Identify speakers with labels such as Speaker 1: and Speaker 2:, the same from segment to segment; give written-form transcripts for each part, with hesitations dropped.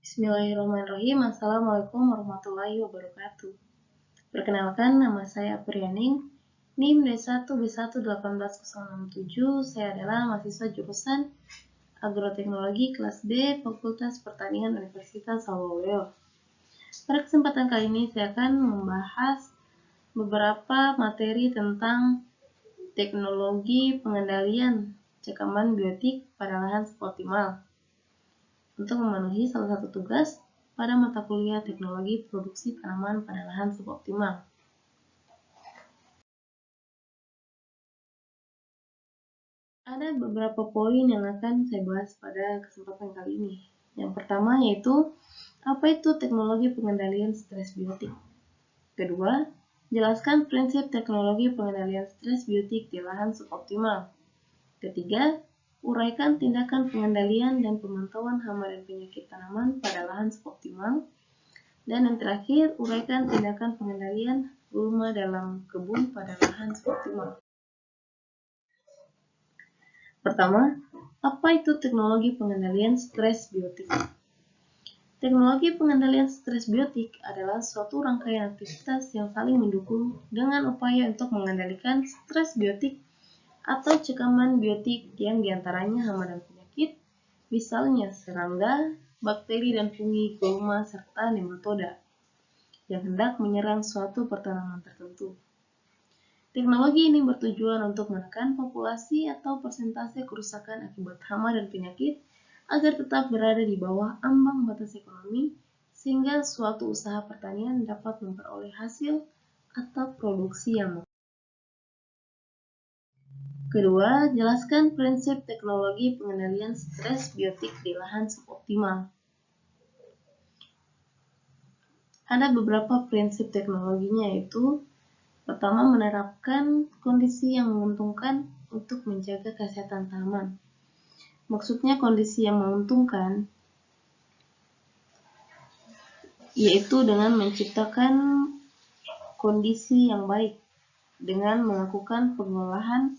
Speaker 1: Bismillahirrahmanirrahim. Assalamualaikum warahmatullahi wabarakatuh. Perkenalkan, nama saya Aprianing, NIM D1B1186067. Saya adalah mahasiswa jurusan Agroteknologi kelas B Fakultas Pertanian Universitas Sawalunto. Pada kesempatan kali ini saya akan membahas beberapa materi tentang teknologi pengendalian cekaman biotik pada lahan suboptimal untuk memenuhi salah satu tugas pada mata kuliah teknologi produksi tanaman pada lahan suboptimal. Ada beberapa poin yang akan saya bahas pada kesempatan kali ini. Yang pertama yaitu, apa itu teknologi pengendalian stres biotik? Kedua, jelaskan prinsip teknologi pengendalian stres biotik di lahan suboptimal. Ketiga, uraikan tindakan pengendalian dan pemantauan hama dan penyakit tanaman pada lahan suboptimal. Dan yang terakhir, uraikan tindakan pengendalian gulma dalam kebun pada lahan suboptimal. Pertama, apa itu teknologi pengendalian stres biotik? Teknologi pengendalian stres biotik adalah suatu rangkaian aktivitas yang saling mendukung dengan upaya untuk mengendalikan stres biotik atau cekaman biotik yang diantaranya hama dan penyakit, misalnya serangga, bakteri dan fungi, gulma, serta nematoda, yang hendak menyerang suatu pertanaman tertentu. Teknologi ini bertujuan untuk menekan populasi atau persentase kerusakan akibat hama dan penyakit agar tetap berada di bawah ambang batas ekonomi, sehingga suatu usaha pertanian dapat memperoleh hasil atau produksi yang maksimal. Kedua, jelaskan prinsip teknologi pengendalian stres biotik di lahan suboptimal. Ada beberapa prinsip teknologinya, yaitu pertama, menerapkan kondisi yang menguntungkan untuk menjaga kesehatan tanaman. Maksudnya kondisi yang menguntungkan yaitu dengan menciptakan kondisi yang baik dengan melakukan pengolahan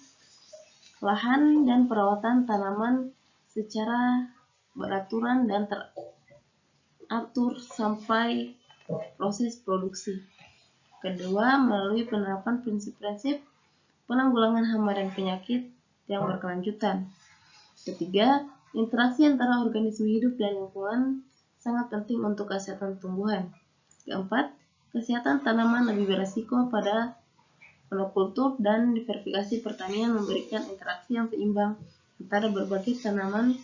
Speaker 1: lahan dan perawatan tanaman secara beraturan dan teratur sampai proses produksi. Kedua, melalui penerapan prinsip-prinsip penanggulangan hama dan penyakit yang berkelanjutan. Ketiga, interaksi antara organisme hidup dan lingkungan sangat penting untuk kesehatan tumbuhan. Keempat, kesehatan tanaman lebih beresiko pada monokultur dan diversifikasi pertanian memberikan interaksi yang seimbang antara berbagai tanaman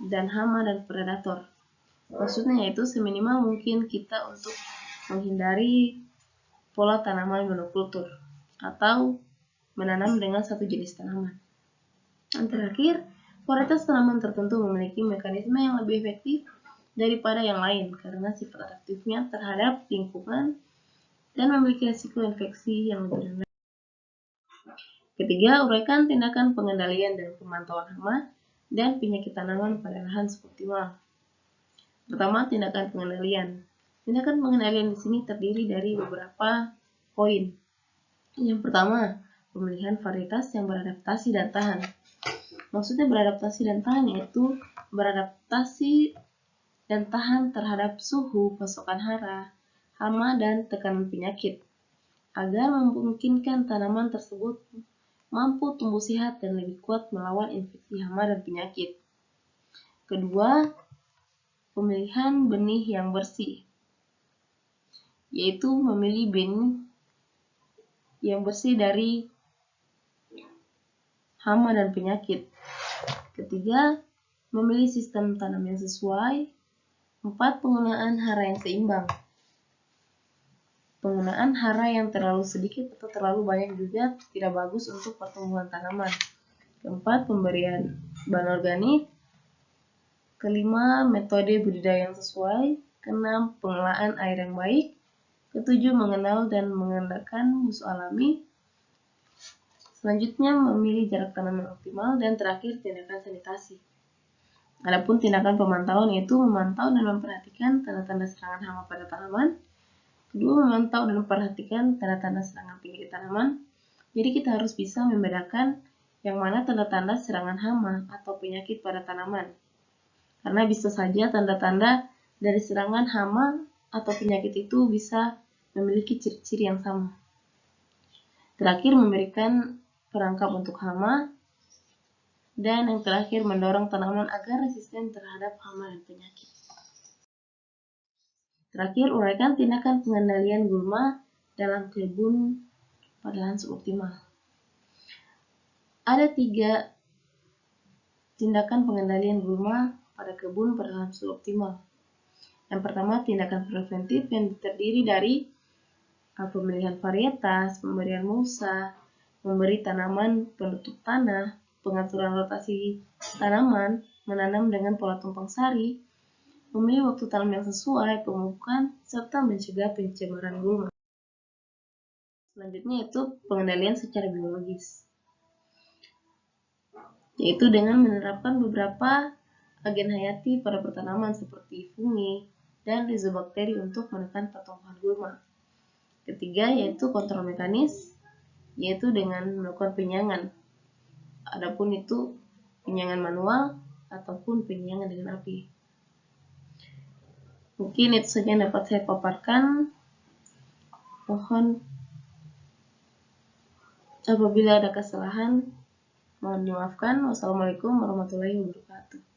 Speaker 1: dan hama dan predator. Maksudnya yaitu seminimal mungkin kita untuk menghindari pola tanaman monokultur atau menanam dengan satu jenis tanaman. Yang terakhir, varietas tanaman tertentu memiliki mekanisme yang lebih efektif daripada yang lain karena sifat adaptifnya terhadap lingkungan dan memiliki risiko infeksi yang lebih rendah. Ketiga, uraikan tindakan pengendalian dan pemantauan hama dan penyakit tanaman pada lahan suboptimal. Pertama, tindakan pengendalian. Tindakan pengendalian di sini terdiri dari beberapa poin. Yang pertama, pemilihan varietas yang beradaptasi dan tahan. Maksudnya beradaptasi dan tahan yaitu beradaptasi dan tahan terhadap suhu, pasokan hara, hama, dan tekanan penyakit, agar memungkinkan tanaman tersebut mampu tumbuh sehat dan lebih kuat melawan infeksi hama dan penyakit. Kedua, pemilihan benih yang bersih, yaitu memilih benih yang bersih dari hama dan penyakit. Ketiga, memilih sistem tanam yang sesuai. 4, penggunaan hara yang seimbang. Penggunaan hara yang terlalu sedikit atau terlalu banyak juga tidak bagus untuk pertumbuhan tanaman. Keempat, pemberian bahan organik. Kelima, metode budidaya yang sesuai. Keenam, pengelolaan air yang baik. Ketujuh, mengenal dan mengendalikan musuh alami. Selanjutnya, memilih jarak tanam yang optimal. Dan terakhir, tindakan sanitasi. Adapun tindakan pemantauan yaitu memantau dan memperhatikan tanda-tanda serangan hama pada tanaman. Kedua, memantau dan memperhatikan tanda-tanda serangan penyakit tanaman. Jadi kita harus bisa membedakan yang mana tanda-tanda serangan hama atau penyakit pada tanaman. Karena bisa saja tanda-tanda dari serangan hama atau penyakit itu bisa memiliki ciri-ciri yang sama. Terakhir, memberikan perangkap untuk hama. Dan yang terakhir, mendorong tanaman agar resisten terhadap hama dan penyakit. Terakhir, uraikan tindakan pengendalian gulma dalam kebun pada lahan suboptimal. Ada 3 tindakan pengendalian gulma pada kebun pada lahan suboptimal. Yang pertama, tindakan preventif yang terdiri dari pemilihan varietas, pemberian mulsa, memberi tanaman penutup tanah, pengaturan rotasi tanaman, menanam dengan pola tumpang sari, memilih waktu tanam yang sesuai, pemupukan, serta mencegah pencemaran gulma. Selanjutnya itu pengendalian secara biologis, yaitu dengan menerapkan beberapa agen hayati pada pertanaman seperti fungi dan rizobakteri untuk menekan pertumbuhan gulma. Ketiga, yaitu kontrol mekanis, yaitu dengan melakukan penyiangan. Adapun itu penyiangan manual ataupun penyiangan dengan api. Mungkin itu saja yang dapat saya paparkan. Mohon apabila ada kesalahan, mohon dimaafkan. Wassalamualaikum warahmatullahi wabarakatuh.